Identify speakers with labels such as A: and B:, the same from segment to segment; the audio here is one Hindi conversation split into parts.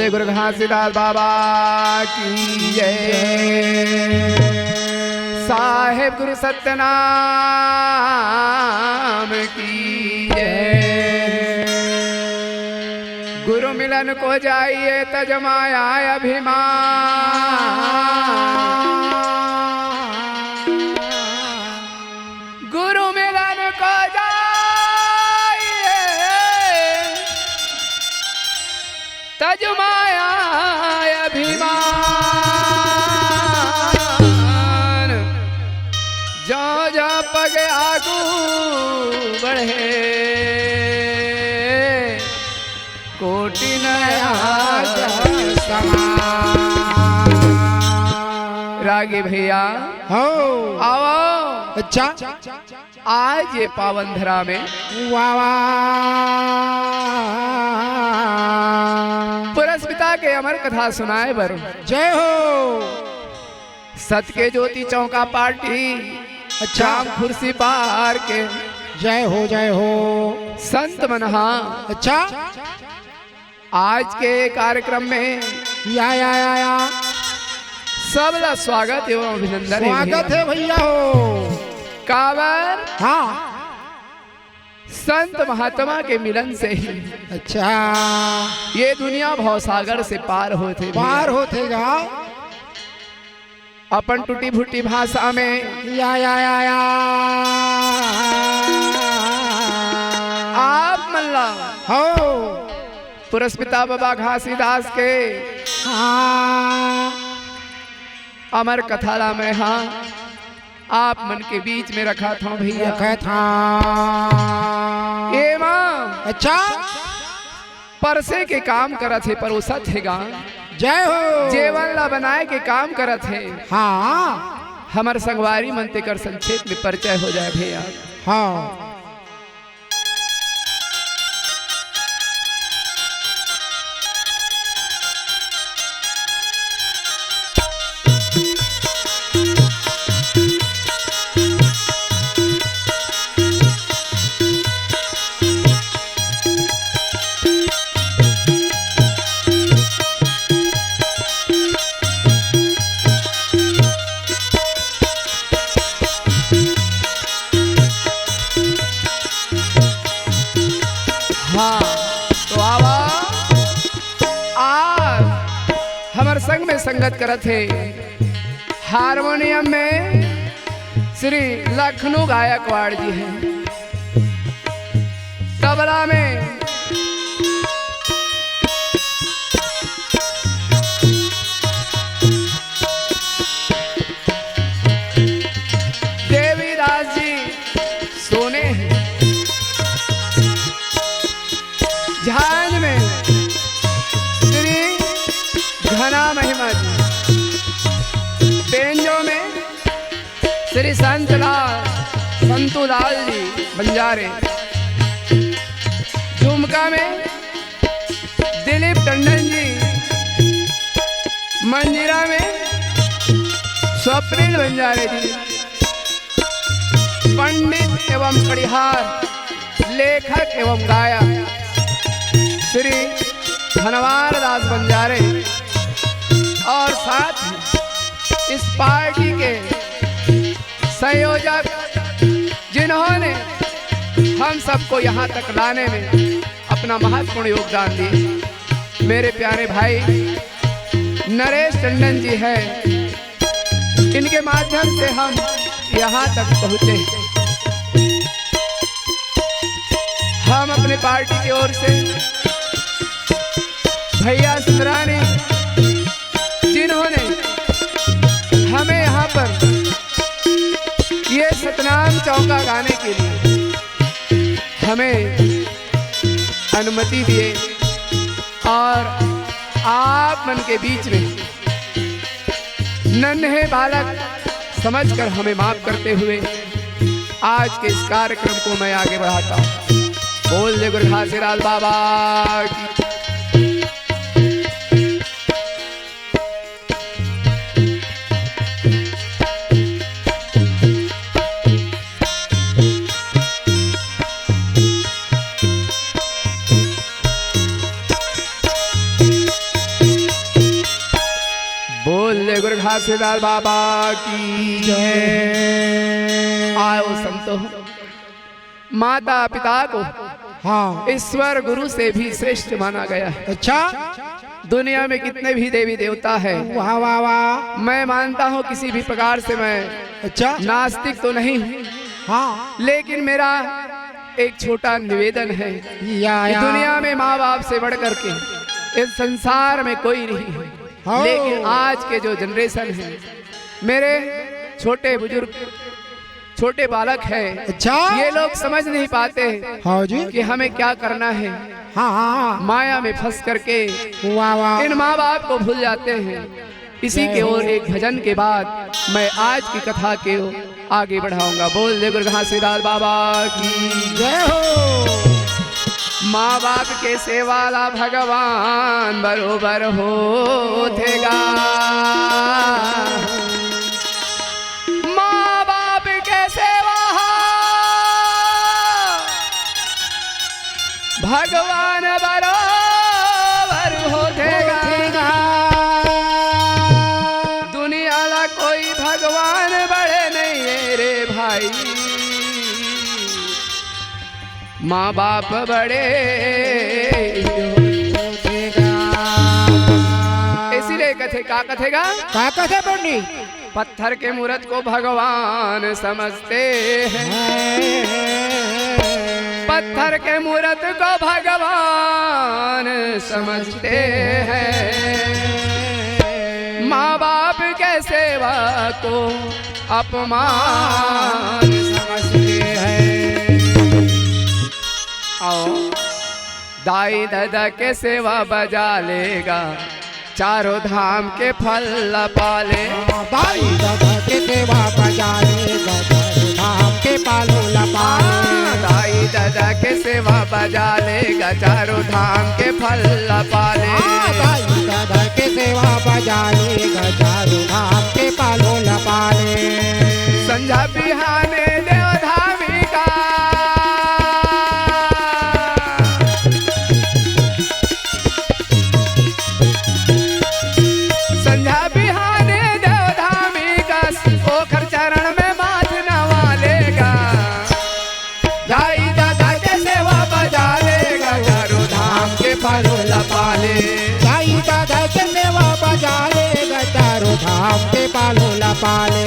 A: जय गुरु घासीदास बाबा की जय। साहेब गुरु सत्यनाम की जय। गुरु मिलन को जाइए तजमाया अभिमान। गुरु मिलन को जाइए तजमाया अभिमान। जो जो पग आगू बढ़े कोटि नया समान। रागी भैया
B: हो
A: आओ।
B: अच्छा
A: आज ये पावन धरा में
B: वाह
A: पुरस्पिता के अमर कथा सुनाए बर
B: जय हो।
A: सत के ज्योति चौका पार्टी
B: अच्छा
A: कुर्सी पार के
B: जय हो जय हो।
A: संत मनहा
B: अच्छा
A: आज के कार्यक्रम में
B: या
A: सबला स्वागत एवं अभिनंदन।
B: स्वागत है भैया हो।
A: कावर
B: हाँ
A: संत महात्मा के मिलन से ही
B: अच्छा
A: ये दुनिया भवसागर से पार होते
B: पार होतेगा।
A: अपन टूटी फूटी भाषा में
B: या
A: आप मल्ला
B: हो
A: पुरस्पिता बाबा घासीदास के
B: हाँ
A: अमर कथाला में हाँ आप मन के बीच में रखा था भैया।
B: रखा था
A: ये माँ
B: अच्छा
A: परसे के काम करत है परोसा थे गा
B: जय हो।
A: जेवन ला बनाए के काम करत है।
B: हाँ
A: हमार संगवारी मनते कर संक्षेप में परिचय हो जाए भैया।
B: हाँ
A: तो आवा आज हमार संग में संगत करत है हारमोनियम में श्री लखनऊ गायकवाड़ जी हैं। तबला में देवीदास जी सोने हैं। झांझ में श्री घना महिमा जी। बेंजो में श्री संतूलाल जी बंजारे। झुमका में दिलीप टंडन जी। मंजीरा में स्वप्निल बंजारे जी। पंडित एवं कड़िहार लेखक एवं गायक श्री धनवार दास बंजारे। और साथ ही इस पार्टी के संयोजक जिन्होंने हम सबको यहाँ तक लाने में अपना महत्वपूर्ण योगदान दिए मेरे प्यारे भाई नरेश टंडन जी हैं। इनके माध्यम से हम यहाँ तक पहुँचे। हम अपने पार्टी की ओर से भैया सुंदरानी जिन्होंने हमें यहाँ पर ये सतनाम चौका गाने के लिए हमें अनुमति दिए और आप मन के बीच में नन्हे बालक समझकर हमें माफ करते हुए आज के इस कार्यक्रम को मैं आगे बढ़ाता हूँ। बोल जय गुरु घासीदास बाबा की। घासीदास बाबा की
B: जय।
A: आओ संतो, माता पिता को
B: हाँ।
A: ईश्वर गुरु से भी श्रेष्ठ माना गया है।
B: अच्छा।
A: दुनिया में कितने भी देवी देवता है,
B: वाह वाह वाह।
A: मैं मानता हूँ किसी भी प्रकार से मैं
B: अच्छा।
A: नास्तिक तो नहीं हूँ,
B: हाँ।
A: लेकिन मेरा एक छोटा निवेदन है कि
B: या।
A: दुनिया में माँ बाप से बढ़ करके इस संसार में कोई नहीं है।
B: हाँ।
A: लेकिन आज के जो जनरेशन है, मेरे छोटे बुजुर्ग छोटे बालक है,
B: अच्छा।
A: ये लोग समझ नहीं पाते
B: हाँ जी।
A: कि हमें क्या करना है।
B: हाँ हाँ।
A: माया में फंस करके
B: वाह वाह।
A: इन माँ बाप को भूल जाते हैं। इसी के ओर एक भजन के बाद मैं आज की कथा के आगे बढ़ाऊंगा। बोल जय गुरु घासीदास बाबा की
B: जय हो।
A: माँ बाप के सेवाला भगवान बरोबर होथेगा। माँ बाप के सेवा भगवान बरोबर होथेगा। दुनिया ला कोई भगवान बड़े नहीं है रे भाई, माँ बाप बड़े होथेगा। इसीलिए कथे का कथेगा,
B: क्या कथे पंडी?
A: पत्थर के मूर्त को भगवान समझते हैं, पत्थर के मूर्त को भगवान समझते हैं। माँ बाप के सेवा को अपमान समझते हैं। आओ दाई दादा के सेवा बजा लेगा, चारों धाम के फल पाले।
B: दाई दादा के सेवा बजाएगा, चारों धाम के पालो लपाले।
A: दाई दादा के सेवा बजा लेगा, चारों धाम के फल पाले।
B: दाई दादा के सेवा बजाएगा, चारों धाम के पालो लपाले।
A: संझा बिहाने देवधामी का संझा बिहाने देवधामी का ओखर चरण में माथ नवा लेगा। दाई दादा के सेवा बजा लेगा, चारों धाम के फल पाले।
B: दाई दादा के सेवा बजाएगा, चारों धाम के पालो लपाले।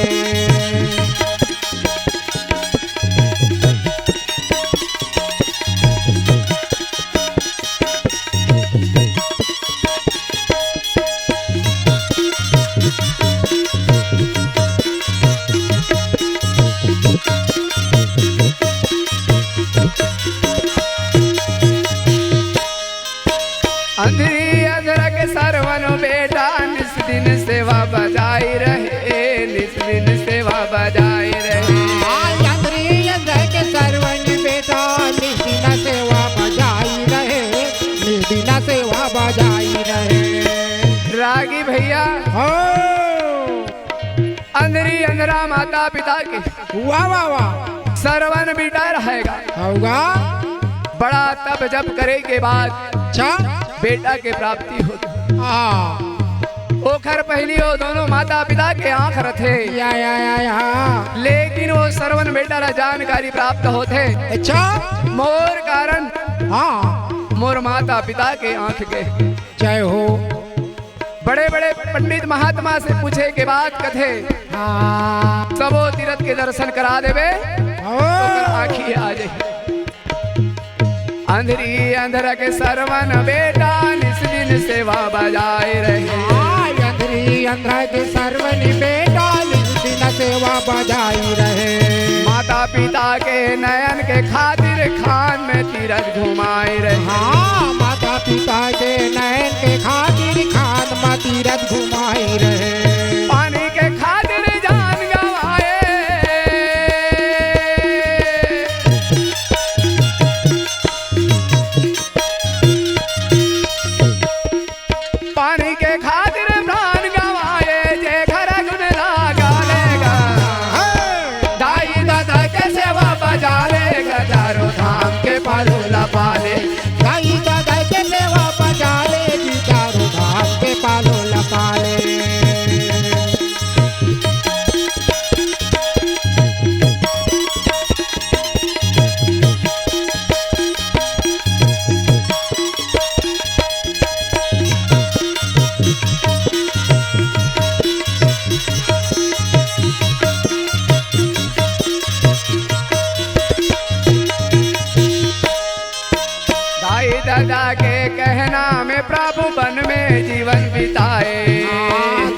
A: अंधरी अंधरा के सरवनो बेटा, निस दिन सेवा बजाई रहे, निस दिन सेवा बजाई रहे।
B: अंधरी अंधर के सरवन बेटा, निस्दिन सेवा बजाई रहे, निस्दिन सेवा बजाई रहे।
A: रागी भैया
B: हो।
A: अंधरी अंधरा माता पिता के
B: वाह वाह वाह।
A: सरवन बेटा रहेगा।
B: होगा।
A: बड़ा तब जब करे के बाद
B: अच्छा।
A: बेटा के प्राप्ति होती।
B: हाँ।
A: ओखर पहली हो दोनों माता पिता के आंख रथे,
B: या।
A: लेकिन वो सरवन बेटा ला जानकारी प्राप्त होते।
B: अच्छा।
A: मोर कारण
B: हाँ।
A: मोर माता पिता के आंख के
B: जय हो।
A: बड़े बड़े पंडित महात्मा से पूछे के बाद कथे
B: हाँ।
A: सबो तीर्थ के दर्शन करा देवे, आँखी आ जाए। अंधरी अंधरा के सरवन बेटा, निस दिन सेवा बजाए रहे।
B: अंधरी अंधरा के सरवन बेटा, निस्दिन सेवा बजाई रहे।
A: माता पिता के नयन के खातिर खान में तीरथ घुमाए रहे।
B: हाँ। माता पिता के नयन के खातिर खान में तीरथ घुमाई रहे।
A: पानी के खातिर जान गवाए, पानी के खातिर प्राण गवाए, जे घर गुन लागा लेगा। दाई दादा के सेवा बजा लेगा, चारों धाम के पालो लपाले।
B: दाई दादा के सेवा बजा ले, चारों धाम के पालो लपाले।
A: में जीवन बिताए।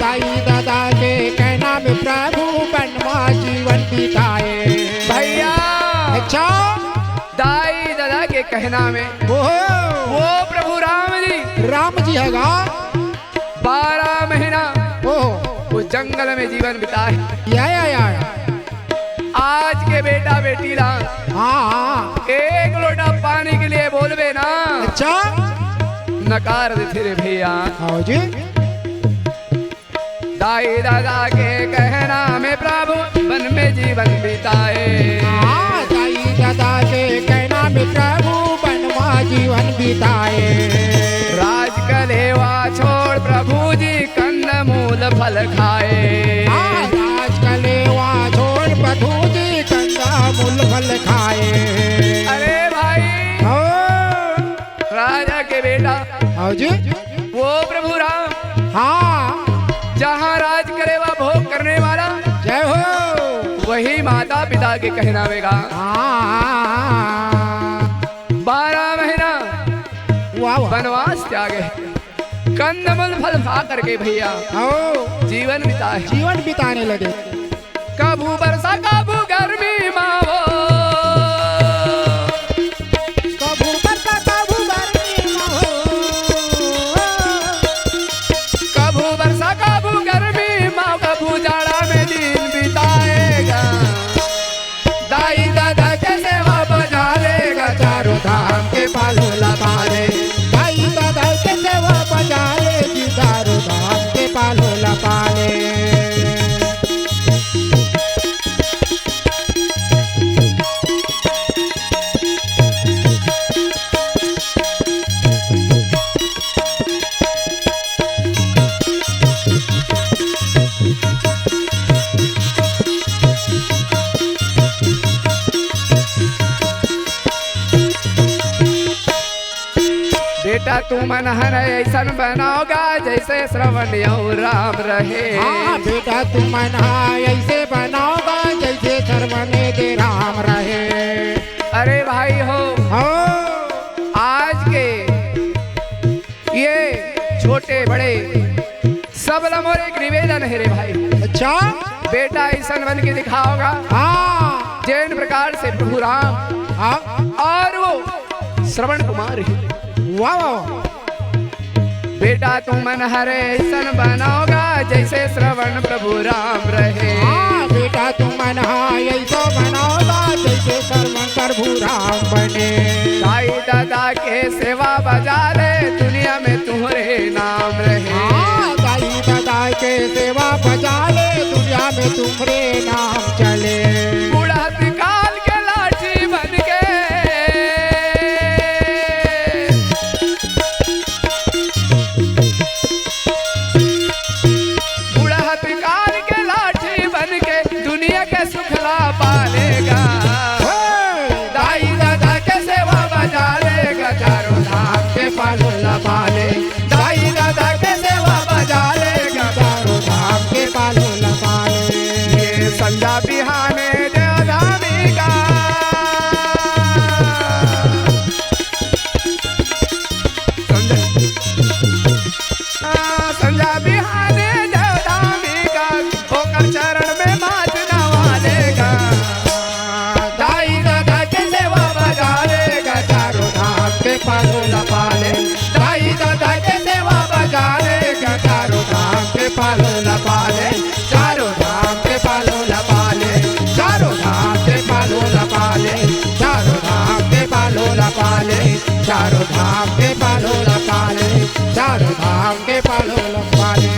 B: दाई दादा के कहना में प्रभु बनवा जीवन बिताए
A: भैया
B: अच्छा
A: दाई दादा के कहना में वो प्रभु
B: राम जी हैगा
A: 12 महीना
B: ओह
A: वो जंगल में जीवन बिताए।
B: या
A: आज के बेटा बेटी ला
B: हाँ
A: एक लोटा पानी के लिए बोलबे ना
B: अच्छा
A: नकार देते रे भैया।
B: हाँ जी
A: दाई दादा के कहना में प्रभु वन में जीवन बिताए।
B: दाई दादा के कहना में प्रभु बनवा जीवन बिताए।
A: राज कलेवा छोड़ प्रभु जी कंद मूल फल खाए।
B: राज कलेवा छोड़ प्रभु जी कंदा मूल फल खाए।
A: अरे भाई राजा के बेटा
B: हाँ जी
A: वो प्रभु राम
B: हाँ
A: जहाँ राज करेवा भोग करने वाला
B: जय हो
A: वही माता पिता के कहनावेगा। 12 महीना
B: वाह
A: वनवास त्यागे कंदमूल फल खा करके भैया जीवन बिताए।
B: जीवन बिताने लगे।
A: कभू बरसा कभू गर्मी मावो
B: कभू बरसा कभू गर्मी मावो
A: कभू बरसा कभू गर्मी माव कभू जाड़ा में दिन बिताएगा। दाई दादा के सेवा बजा लेगा चारों धाम के पालो लगा ले।
B: दाई दादा के सेवा बजा ले चारों धाम के पालो लगा ले।
A: बेटा तू मन हर ऐसा बनाओगा जैसे श्रवण और राम रहे।
B: बेटा तू मन ऐसे बनाओगा जैसे श्रवण दे राम रहे।
A: अरे भाई हो आज के ये छोटे बड़े सब लमोर एक निवेदन है रे भाई।
B: अच्छा
A: बेटा ऐसा बन के दिखाओगा जैन प्रकार से प्रभु राम और वो श्रवण कुमार है।
B: वाह
A: बेटा तू मन हरे ऐसन बनाओगा जैसे श्रवण प्रभु राम रहे।
B: बेटा तू मन ऐसा बनाओगा जैसे श्रवण प्रभु राम बने।
A: दाई दादा के सेवा बजा ले दुनिया में तुम्हारे नाम रहे।
B: दाई दादा के सेवा बजा ले दुनिया में तुम्हारे नाम चले।
A: बुढ़त काल के लाठी बन के दुनिया के सुखला पालेगा। दाई दादा के सेवा बजा लेगा चारों धाम के पालोला पाले। दाई दादा के सेवा बजा लेगा चारों धाम के पालोला पाले। ये संध्या बिहाने देवधामी का संध्या बिहाने देवधामी का होकर चरण में मात नवा लेगा। दाई दादा के सेवा बजा लेगा चारों धाम के पालोला पाले। दाई दादा के सेवा बजा लेगा चारों धाम के पालोला पाले। चारों धाम के पालोला पाले। चारों धाम के पालोला पाले। चारों धाम के पालोला पाले। चारों धाम के पालोला पाले। चारों धाम के पालोला पाले।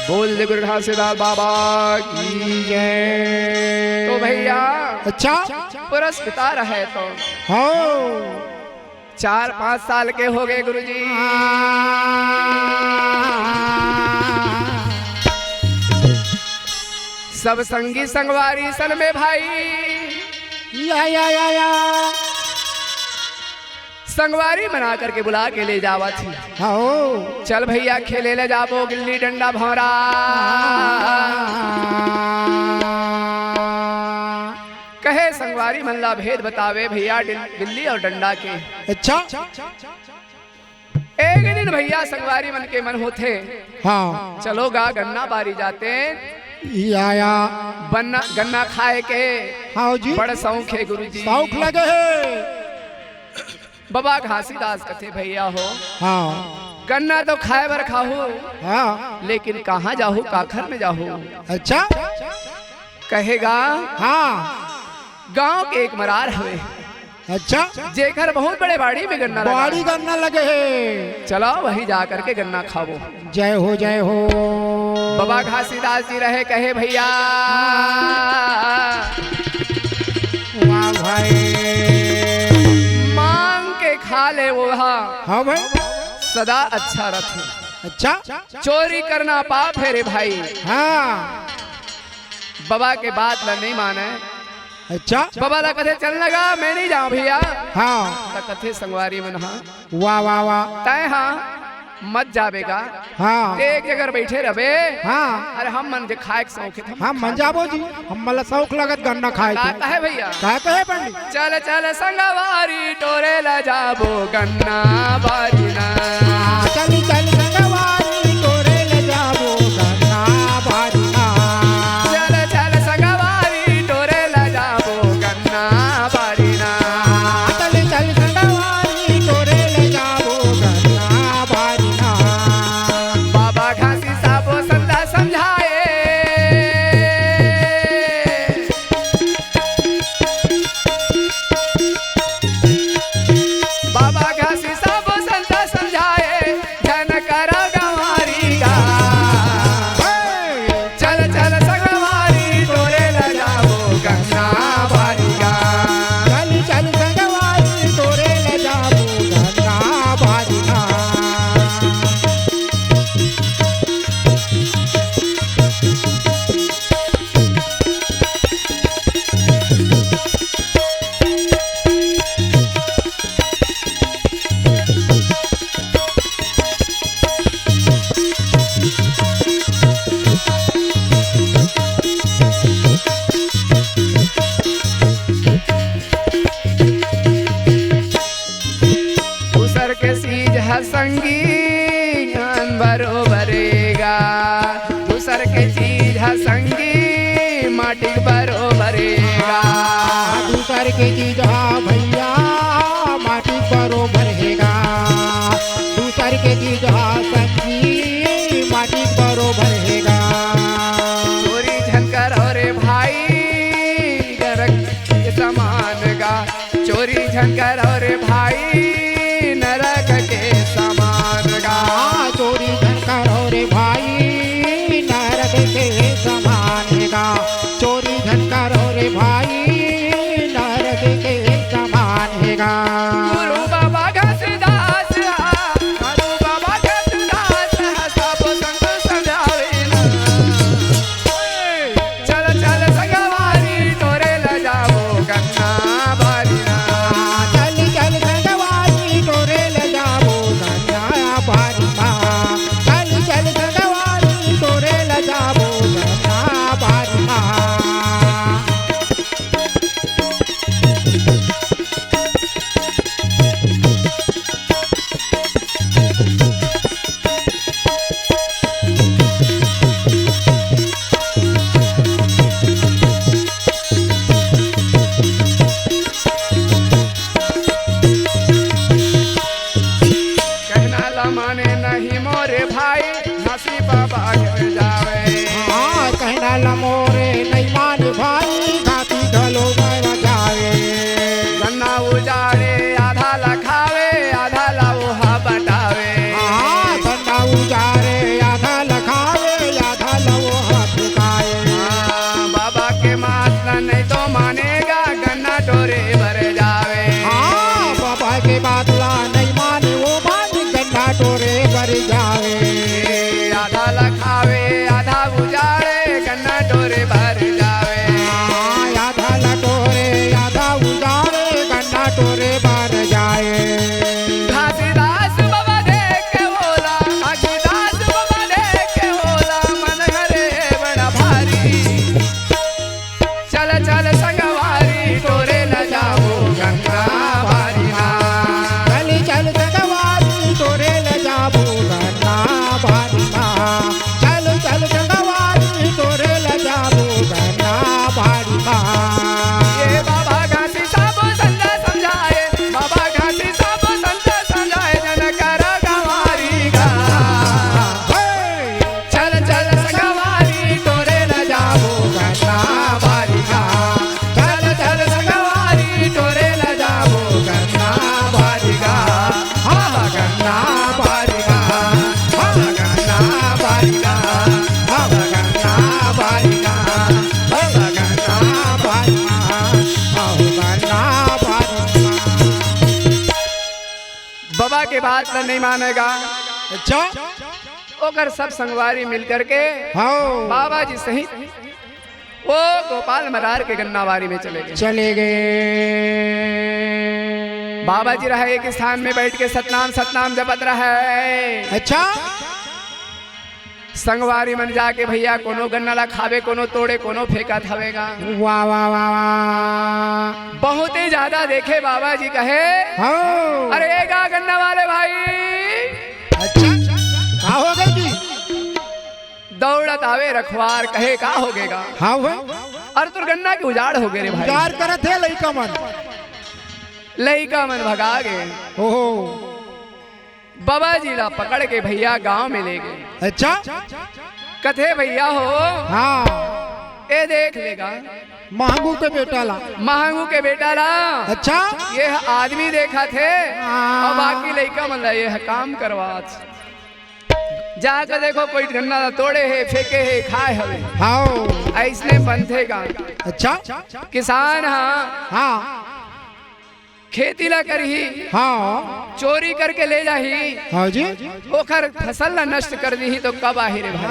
A: बोल दे गुरु घासीदास बाबा की जय। तो भैया
B: अच्छा
A: पुरस्कार है तो 4-5 साल के हो गए गुरुजी। सब संगी संगवारी सन में भाई
B: या
A: संगवारी बना करके बुला के ले जावा थी। चल भैया खेले ले जाबो गिल्ली डंडा भौरा। कहे संगवारी मल्ला भेद बतावे भैया गिल्ली और डंडा के।
B: अच्छा
A: एक लेकिन भैया संगवारी मन के मन होते,
B: हाँ
A: चलो गा गन्ना बारी जाते,
B: ये आया
A: बन्ना गन्ना खाए के
B: हाँ जी
A: बड़ शौक है गुरु जी।
B: शौक लगे है
A: बाबा घासीदास कथे भैया हो,
B: हाँ
A: गन्ना तो खाए बर खाहू,
B: हाँ
A: लेकिन कहाँ जाहू, काखर में जाहू।
B: अच्छा
A: कहेगा
B: हाँ
A: गांव के एक मरार हवे,
B: अच्छा
A: जेकर बहुत बड़े बाड़ी में गन्ना लगा
B: बाड़ी
A: है।
B: गन्ना लगे है।
A: चलो वहीं जा करके गन्ना खावो।
B: जय हो जय हो।
A: बाबा घासीदास जी रहे कहे भैया
B: वाह भाई
A: मांग के खा ले वो
B: हाँ भाई
A: सदा अच्छा रथ।
B: अच्छा
A: चोरी करना पाप है रे भाई।
B: हाँ
A: बाबा के बात ला नहीं माने,
B: अच्छा
A: बाबा ला कथे चल लगा, मैं नहीं जाऊं भैया।
B: हाँ
A: ता कथे संगवारी मन हाँ
B: वाह वाह वाह
A: तय हाँ मत जाबेगा,
B: हाँ
A: एक जगह बैठे रहे।
B: हाँ
A: अरे हम मन जे खाए के शौक है,
B: हम मन जाबो जी, हम मला शौक लगत गन्ना खाए के।
A: कहता है भैया
B: का कहे पंडित
A: चल चल संगवारी टोरे ला जाबो गन्ना बारी ना।
B: चल चल संगवारी तोरे ले जाबो गन्ना बारी ना।
A: चल चल संगवारी टोरे ला जाबो गन्ना बारी ना।
B: चल चल संगवारी तोरे ले जाबो गन्ना बारी ना।
A: बाबा घासी साबो संदा समझाए, बाबा घासी साबो संदा समझाए, जन करो गंवारी गा। चल चल संगवारी टोरे ला जाबो गन्ना बारी गा।
B: चल चल संगवारी तोरे ले जाबो गन्ना बारी ना।
A: उसर के सीज हसंगी ज्ञान बरोबरेगा। उसर के चीज हसंगी माटी बरोबरेगा।
B: दूसर के चीज भैया माटी बरोबर हेगा। दूसर के चीज सब्जी माटी बरोबर हेगा।
A: चोरी झनकर और भाई गरक के समान गा। चोरी झनकर और भाई नरक के समान गा।
B: चोरी धन करो रे भाई नरक के समान हेगा। चोरी धन करो रे भाई नरक के समान हेगा।
A: गुरु बाबा घासीदास हा, गुरु बाबा घासीदास हा, सब संग समझावे ना। चल चल संगवारी तोरे ला जाबो गन्ना बारी ना।
B: चल
A: के बात ला नहीं मानेगा।
B: अच्छा
A: ओकर सब संगवारी मिल करके
B: हाँ
A: बाबा जी सहित वो गोपाल मरार के गन्नावारी में चले गए।
B: चले गए।
A: बाबा जी रहे एक स्थान में बैठ के सतनाम सतनाम जपत रहे।
B: अच्छा
A: संगवारी मन जाके भैया कोनो गन्ना ला खावे, कोनो तोड़े, कोनो फेंका थावेगा।
B: वाह वाह वाह वाह।
A: बहुत ही ज्यादा देखे बाबा जी कहे
B: हाँ
A: अरे गा गन्ना वाले भाई।
B: अच्छा क्या हो गई जी?
A: दौड़त आवे रखवार कहे का हो गेगा।
B: हाँ भाई
A: और तुर गन्ना के उजाड़ हो गए रे भाई।
B: उजाड़ करत है लइका मन।
A: लइका मन भगा गए।
B: ओहो
A: बाबा जी ला पकड़ के भैया गांव में ले गए।
B: अच्छा
A: कथे भैया हो
B: हाँ
A: ए देख लेगा
B: महंगू के बेटा ला।
A: महंगू के बेटा ला।
B: अच्छा
A: ये आदमी देखा थे
B: हाँ।
A: और बाकी लइका मन ला ये काम करवात। जाकर देखो कोई गन्ना ला तोड़े है, फेंके है, खाए हवे।
B: हाँ
A: ऐसने बंधेगा।
B: अच्छा
A: किसान हाँ
B: हाँ
A: खेती ला करही,
B: हाँ
A: चोरी करके ले जाही,
B: हाँ जी
A: ओकर फसल ला नष्ट कर दी तो कब आही रे भाई।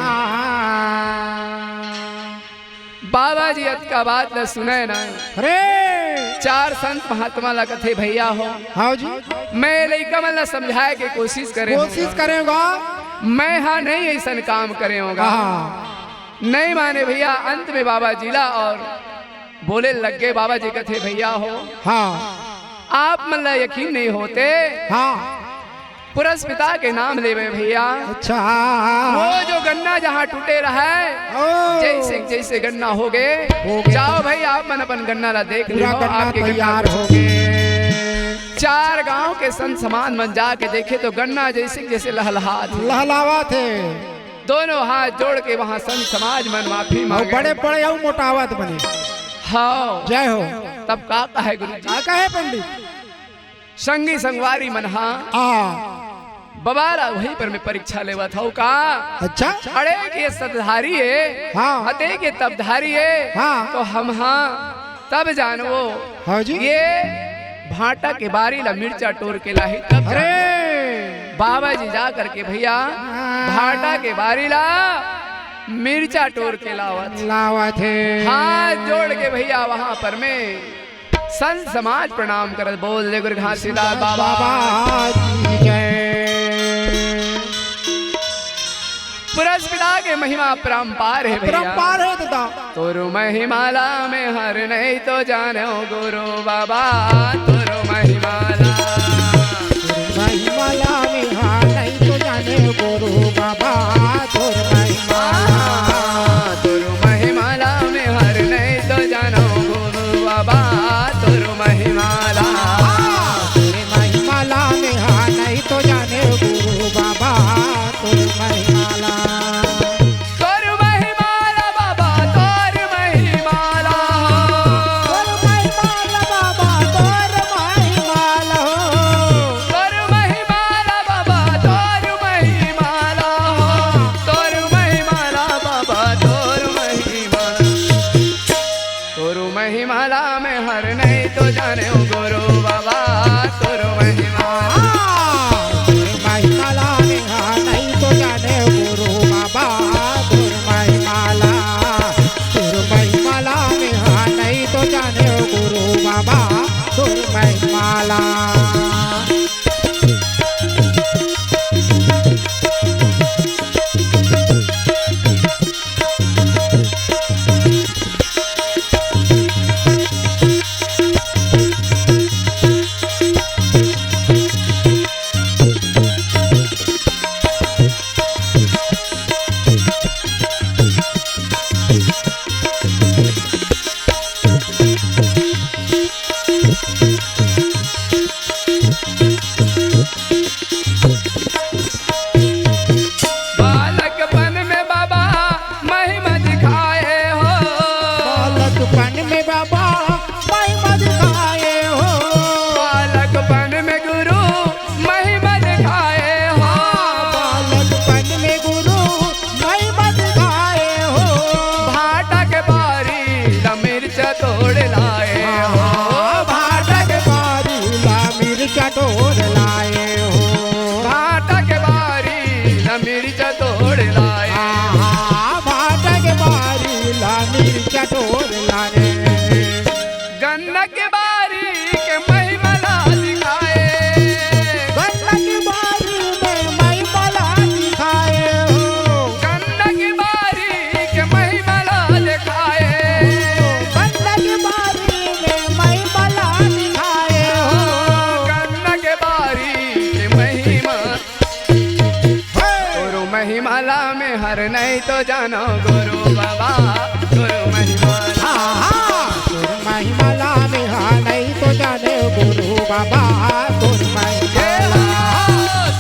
A: बाबा जी अत का बात ला सुने ना।
B: अरे
A: चार संत महात्मा ला कथे भैया हो
B: हाँ जी
A: मैं लइका मन ला समझाए के कोशिश करे
B: कोशिश करेगा।
A: मैं हाँ नहीं ऐसा काम करे होगा।
B: हाँ
A: नहीं माने भैया। अंत में बाबा जिला और बोले लग गए बाबा जी कथे भैया हो
B: हाँ
A: आप मन ला यकीन नहीं होते।
B: हाँ
A: पुरस्पिता के नाम लेवे भैया।
B: अच्छा
A: वो जो गन्ना जहाँ टूटे रहा है
B: ओ,
A: जैसे जैसे गन्ना हो गए जाओ भाई आप मन अपन गन्ना ला देख
B: पूरा
A: लो।
B: गन्ना
A: आपके
B: तैयार
A: गन्ना
B: हो गए।
A: चार गांव के संत समान मन जाके देखे तो गन्ना जैसे जैसे लहलहा थे।
B: लहलावा थे।
A: दोनों हाथ जोड़ के वहाँ संत समाज मन माफी
B: और
A: मांगे।
B: बड़े बड़े और मोटावत बने।
A: हाँ
B: जय हो।
A: तब का कहे गुरु जी
B: क्या कहे पंडित?
A: संगी संगवारी मन हाँ
B: आ
A: बबारा वहीं पर मैं परीक्षा लेवा था का।
B: अच्छा
A: अरे के सतधारी है
B: हाँ
A: हते के तबधारी है
B: हाँ।
A: तो हम हाँ तब जानवो
B: हाँ जी
A: ये भाटा के बारी ला मिर्चा टोर के लाही तब
B: अरे
A: बाबा जी जा करके भैया भाटा के बारी ला मिर्चा टोर के लावत।
B: लावा थे।
A: हाथ जोड़ के भैया वहां पर मैं संत समाज प्रणाम करत बोल दे गुरु घासीदास बाबा
B: बाबा की जय।
A: पुरस्पिता के महिमा परम्पार है भैया।
B: परम्पार है दादा।
A: तोरु महिमाला में हर नहीं तो जानो गुरु बाबा तोरु महिमाला।
B: महिमाला में हाँ नहीं तो जाने गुरु बाबा तोर महिमाला।
A: तोरु महिमाला में हर नहीं तो जानो गुरु बाबा तोरु महिमाला।
B: तेरे महिमाला में हाँ नहीं तो जाने गुरु बाबा तोर महिमाला।
A: तोरु महिमाला बाबा तोरु महिमाला।
B: तोर महिमाला बाबा तोर महिमाला।
A: तोरु महिमाला बाबा तोरु महिमाला। तोरु महिमाला बाबा तोरु महिमाला। तोरु महिमाला में हर नहीं तो जाने ओ गुरु बाबा तोरु महिमाला।
B: तेरे महिमाला में हाँ नहीं तो जाने गुरु बाबा तोर महिमाला। तोर महिमाला में हाँ नहीं तो जाने गुरु बाबा तोर महिमाला।
A: बालकपन में बाबा महिमा दिखाए हो।
B: बालकपन में बाबा महिमा दिखाए हो।
A: बालकपन में गुरु महिमा दिखाए हो।
B: बालकपन में गुरु महिमा दिखाए हो।
A: भाटा के बारी ला मिर्चा तोड़ लाए हो।
B: भाटक बारी ला मिर्चा टोर लाए हो।
A: हमार नहीं तो जानो गुरु बाबा गुरु महिमाला।
B: गुरु महिमाला में हाँ नहीं तो जाने गुरु बाबा गुरु महिमाला।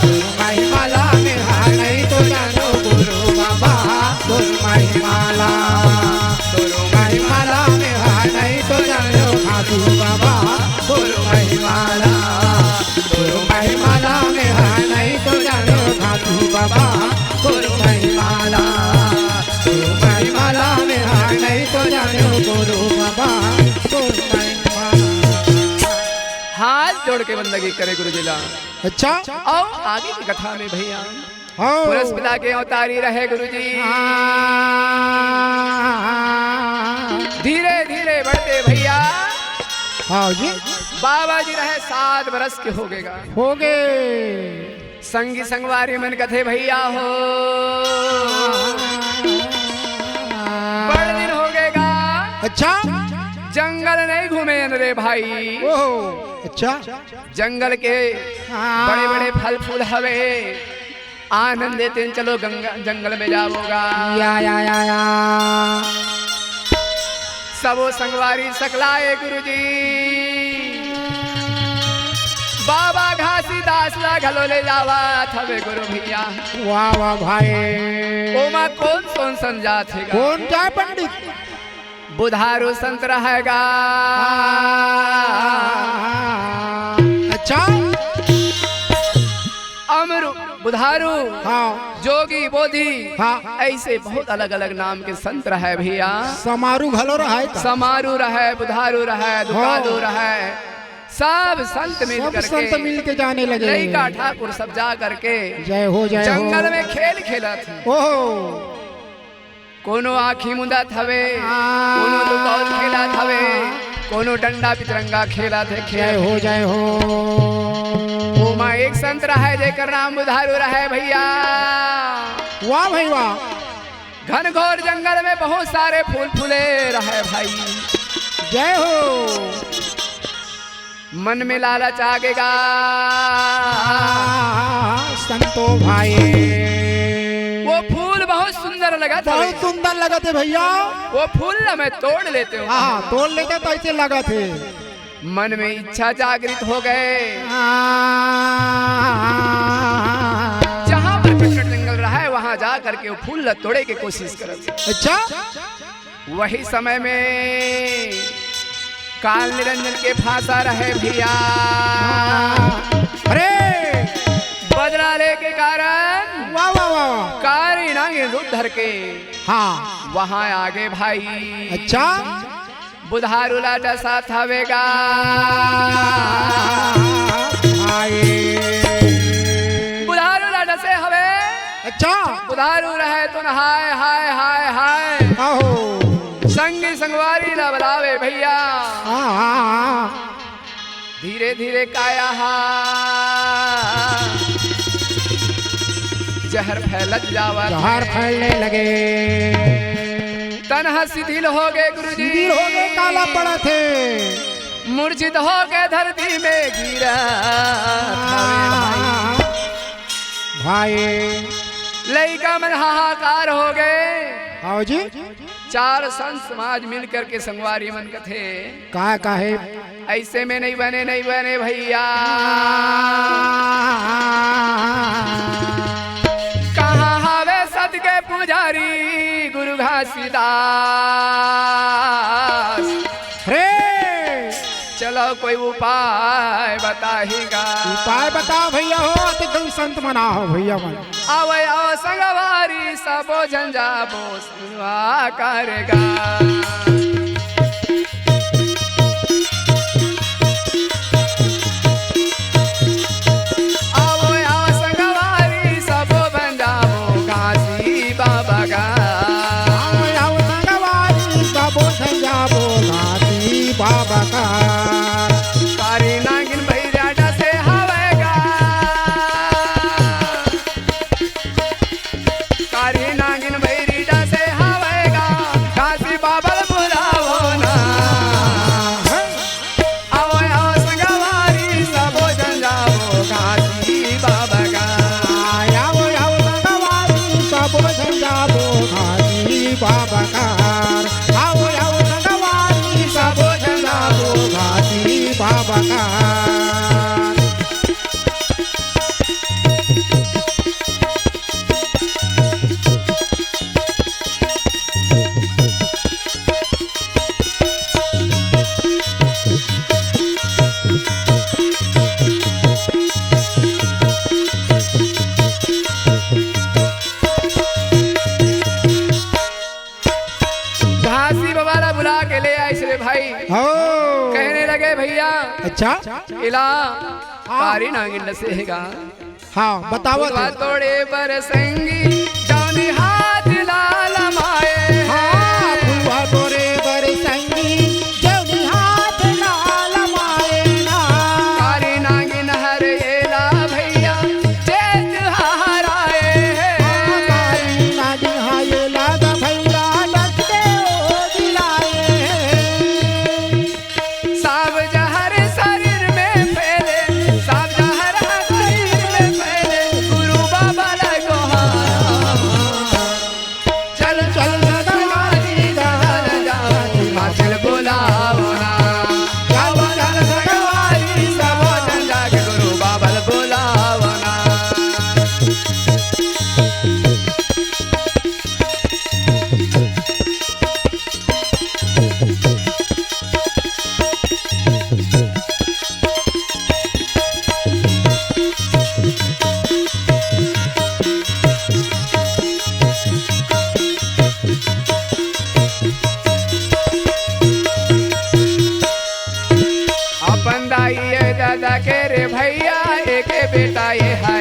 B: गुरु महिमाला में हाँ नहीं तो जानो गुरु बाबा गुरु महिमाला। गुरु महिमाला में हाँ नहीं तो जानो खातू बाबा गुरु महिमाला। गुरु महिमाला में हाँ नहीं तो जानो खातू बाबा गुरु महिमाला। गुरु महिमाला में हाँ नहीं तो जानो गुरु बाबा गुरु महिमाला।
A: हाथ जोड़ के बंदगी करे गुरु जिला।
B: अच्छा
A: और आगे की कथा में भैया
B: हो
A: पुरुष पिता के अवतारी रहे गुरु जी। धीरे धीरे बढ़ते भैया
B: हाँ जी
A: बाबा जी रहे 7 बरस के हो गएगा।
B: हो गए
A: संगी संगवारी मन कथे भैया हो बड़े दिन हो गएगा।
B: अच्छा
A: जंगल नहीं घूमे रे भाई।
B: ओह अच्छा
A: जंगल के बड़े बड़े फल फूल हवे आनंद लेते हैं। चलो गंगा जंगल में जाओगा
B: या
A: सबो संगवारी सकलाए गुरुजी। बाबा घासी दास ला घलो ले जावा थवे गुरु भैया।
B: वाह वाह भाई
A: ओमा कौन कौन संजात है
B: कौन जाए पंडित
A: बुधारू संत रहेगा।
B: अच्छा
A: अमरु बुधारू
B: हाँ
A: जोगी बोधी
B: हाँ
A: ऐसे बहुत अलग अलग नाम के संत रहे भैया।
B: समारू घलो रहा है
A: समारू रहे बुधारू रहे दुकादू रहे सब संत मिल
B: सब संत
A: करके
B: मिल के जाने लगे।
A: लड़का ठाकुर सब जा करके
B: जय हो
A: जंगल में खेल खेला थे।
B: ओह
A: कोनो आँखी मुंदा थवे कोनो दुकौल खेला थवे कोनो डंडा पितरंगा खेला थे खेल।
B: जय हो
A: ओमा एक संत रहे जेकर नाम बुधारू रहे भैया।
B: वाह भाई वाह
A: घनघोर जंगल में बहुत सारे फूल फूले रहे भाई।
B: जय हो
A: मन में लालच आगेगा
B: संतो भाई।
A: वो फूल बहुत सुंदर लगा था
B: बहुत सुंदर लगा थे भैया।
A: वो फूल ना मैं तोड़ लेते हूँ।
B: हाँ तोड़ लेते तो ऐसे लगा थे।
A: मन में इच्छा जागृत हो गए। जहाँ पर प्रकट जंगल रहा है वहाँ जा करके वो फूल ला तोड़े की कोशिश कर।
B: अच्छा
A: वही समय में काल निरंजन के फांसा रहे भैया।
B: अरे
A: बदलाले के कारण
B: वाह वाह वाह
A: कारी नागिन रूप धर के
B: हाँ
A: वहाँ आगे भाई।
B: अच्छा
A: बुधारू लाटा साथ आवेगा बुधारू लाटा से हवे।
B: अच्छा
A: बुधारू रहे तो हाय हाय हाय हाय
B: आहो
A: संगी संगवारी ला बलावे भैया।
B: हाँ
A: धीरे धीरे काया जहर फैलत जावा।
B: जहर फैलने लगे
A: तनहा शिथिल हो गए गुरुजी।
B: शिथिल हो गए काला पड़ा थे
A: मूर्छित हो गए धरती में गिरा
B: भाई।
A: लइका मन हाहाकार हो गए।
B: आओ जी
A: 4 संत समाज मिल करके संगवारी मन कथे
B: का है
A: ऐसे में नहीं बने भैया। कहाँ हवे सत के पुजारी गुरु घासीदास।
B: रे
A: चलो कोई उपाय बताएगा।
B: उपाय बताओ भैया हो अतिक्रम संत मना हो भैया मन।
A: आवे आओ संगवारी सबो झंझाबो सुनवा करेगा।
B: बाबा का
A: कारी नागिन भैराटा से हवेगा। कारी नागिन भैरीटा से हवेगा। काशी बाबा बुलावो ना। आओ आओ संगवारी सबो जन जाओ काशी बाबा का।
B: आओ आओ संगवारी सबो जन जाओ
A: रे भाई
B: हो
A: कहने लगे भैया
B: अच्छा
A: इला कारी नागिन सेगा
B: हाँ बताओ
A: बुलवा तोड़े बरसंगी जानी हाथ लाल माए
B: हाँ बुलवा तोरे बरसंगी जौनी हाथ लाल माए ना
A: कारी नागिन हर एला भैया चेत हराए
B: कारी नागिन हाय लाग भैया डसते ओ दिलाए
A: साब जहर शरीर में फैले साब जहर शरीर में फैले गुरु बाबा लगो चल चल सगवारी दहल जाती हासिल बुलावना जाओ चल सगवारी सब चल जाके गुरु बाबा बुलावना अपन दाई दादा के रे भैया एक बेटा ये है